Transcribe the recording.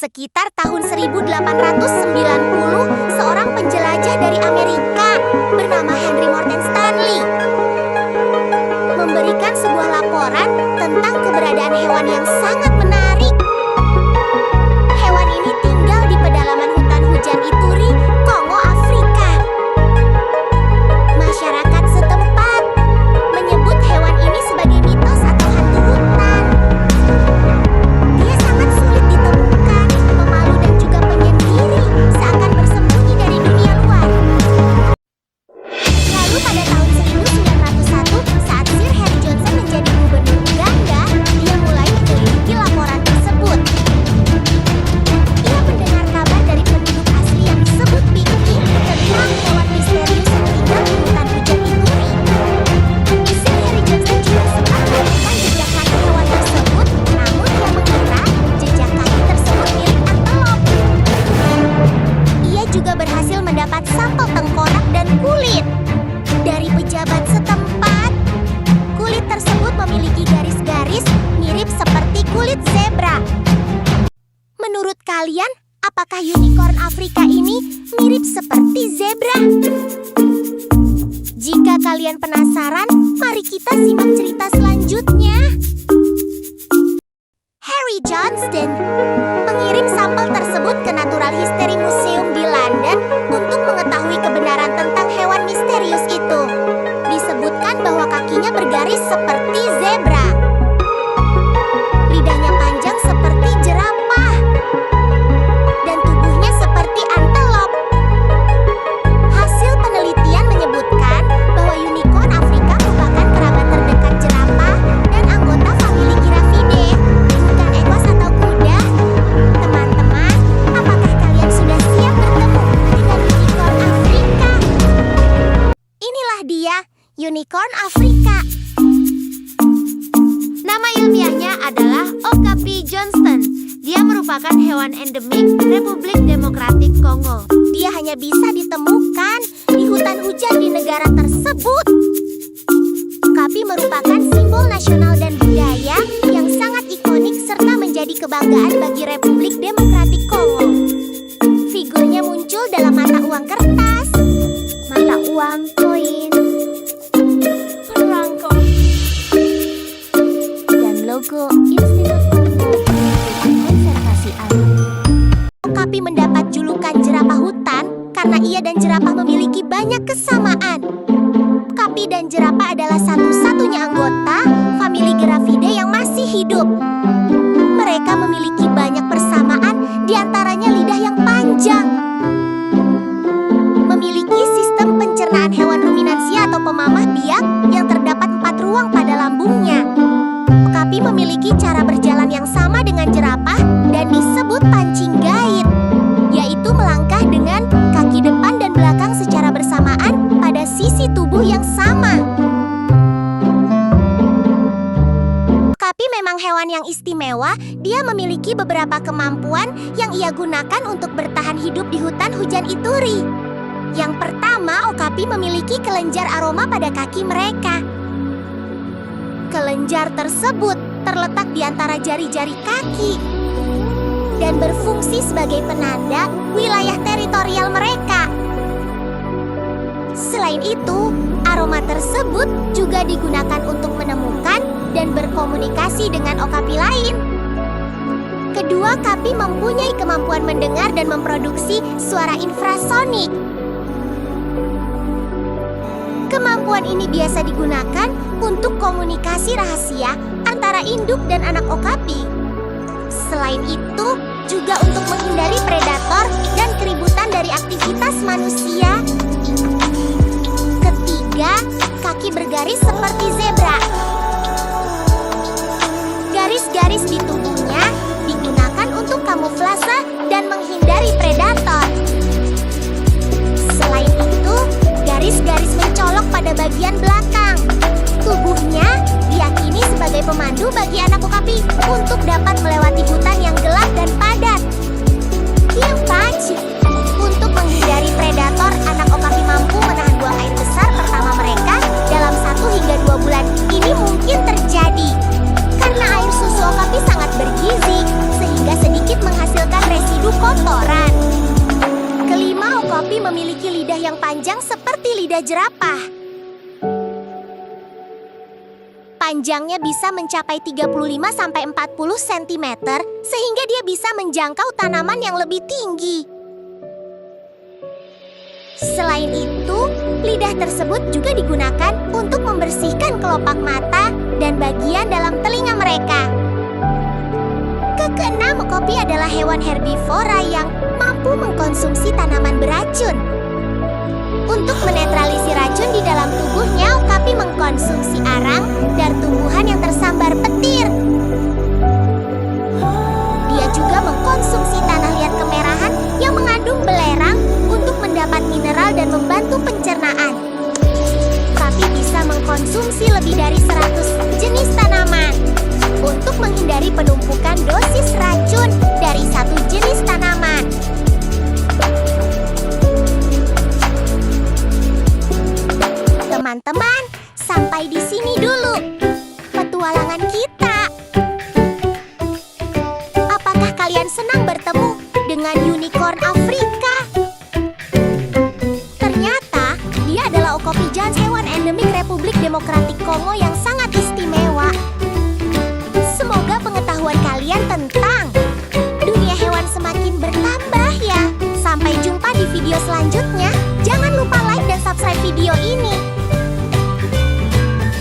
Sekitar tahun 1890, seorang penjelajah dari Amerika bernama Henry Morton Stanley memberikan sebuah laporan tentang keberadaan hewan yang sangat menarik. Hewan ini tinggal di pedalaman hutan hujan Ituri, Kongo, Afrika. Masyarakat setempat menyebut hewan ini sebagai mitos atau hantu hutan. Dia sangat sulit ditemukan, pemalu dan juga penyendiri, seakan bersembunyi dari dunia luar. Lalu pada tahun 1901, saat Sir Harry Johnson menjadi gubernur Uganda, dia mulai menyelidiki laporan tersebut. Ia mendengar kabar dari penduduk asli yang disebut Pinky tentang hewan misterius yang tinggal di hutan hujan Ituri. Sir Harry Johnson juga sempat menemukan jejak kaki hewan tersebut, namun ia mengira jejak kaki tersebut milik antelop. Ia juga berhasil mendapat sampel tengkorak dan kulit dari pejabat setempat. Kulit tersebut memiliki garis-garis mirip seperti kulit zebra. Menurut kalian, apakah unicorn Afrika ini mirip seperti zebra? Jika kalian penasaran, mari kita simak cerita selanjutnya. Harry Johnston mengirim sampel tersebut ke Natural History Museum di London untuk mengetahui kebenaran tentang hewan misterius itu. Disebutkan bahwa kakinya bergaris seperti zebra. Lidahnya panjang seperti jerapah. Dan tubuhnya seperti antelop. Hasil penelitian menyebutkan bahwa unicorn Afrika merupakan kerabat terdekat jerapah dan anggota famili Giraffidae, bukan ekos atau kuda. Teman-teman, apakah kalian sudah siap bertemu dengan unicorn Afrika? Inilah dia, unicorn Afrika. Nama ilmiahnya adalah Okapi Johnston. Dia merupakan hewan endemik Republik Demokratik Kongo. Dia hanya bisa ditemukan di hutan hujan di negara tersebut. Okapi merupakan simbol nasional dan budaya yang sangat ikonik serta menjadi kebanggaan bagi Republik Demokratik Kongo. Figurnya muncul dalam mata uang kertas, mata uang koin, perangko, dan logo Institut Kongo untuk Konservasi Alam. Okapi mendapat julukan jerapah hutan karena ia dan jerapah memiliki banyak kesamaan. Okapi dan jerapah adalah satu-satunya anggota famili Giraffidae yang masih hidup. Mereka memiliki banyak persamaan, diantaranya lidah yang panjang. Memiliki sistem pencernaan hewan ruminansia atau pemamah biak yang terdapat 4 ruang pada lambungnya. Okapi memiliki cara berjalan yang sama dengan jerapah dan disebut pancing gait, yaitu melangkah dengan kaki depan dan belakang secara bersamaan pada sisi tubuh yang sama. Okapi memang hewan yang istimewa. Dia memiliki beberapa kemampuan yang ia gunakan untuk bertahan hidup di hutan hujan Ituri. Yang pertama, okapi memiliki kelenjar aroma pada kaki mereka. Kelenjar tersebut terletak di antara jari-jari kaki dan berfungsi sebagai penanda wilayah teritorial mereka. Selain itu, aroma tersebut juga digunakan untuk menemukan dan berkomunikasi dengan okapi lain. Kedua, okapi mempunyai kemampuan mendengar dan memproduksi suara infrasonik. Kemampuan ini biasa digunakan untuk komunikasi rahasia antara induk dan anak okapi. Selain itu, juga untuk menghindari predator dan keributan dari aktivitas manusia. Ketiga, kaki bergaris seperti zebra. Garis-garis di tubuhnya digunakan untuk kamuflase dan menghindari predator. Selain itu, garis-garis mencolok pada bagian belakang. Tubuhnya diyakini sebagai pemandu bagi anak okapi untuk dapat melewati hutan yang gelap dan padat. Keempat, untuk menghindari predator, anak okapi mampu menahan buang air besar pertama mereka dalam 1 hingga 2 bulan. Ini mungkin terjadi karena air susu okapi sangat bergizi, sehingga sedikit menghasilkan lidah jerapah. Panjangnya bisa mencapai 35-40 cm, sehingga dia bisa menjangkau tanaman yang lebih tinggi. Selain itu, lidah tersebut juga digunakan untuk membersihkan kelopak mata dan bagian dalam telinga mereka. Keenam, okapi adalah hewan herbivora yang mampu mengkonsumsi tanaman beracun. Untuk menetralisir racun di dalam tubuhnya, okapi mengkonsumsi arang dan tumbuhan yang tersambar petir. Dia juga mengkonsumsi tanah liat kemerahan yang mengandung belerang untuk mendapat mineral dan membantu pencernaan. Okapi bisa mengkonsumsi lebih dari 100 jenis tanaman. Untuk menghindari penumpukan dosis racun dari satu jenis tanaman. Teman-teman, sampai di sini dulu petualangan kita. Apakah kalian senang bertemu dengan unicorn Afrika? Ternyata dia adalah Okopijans, hewan endemik Republik Demokratik Kongo yang sangat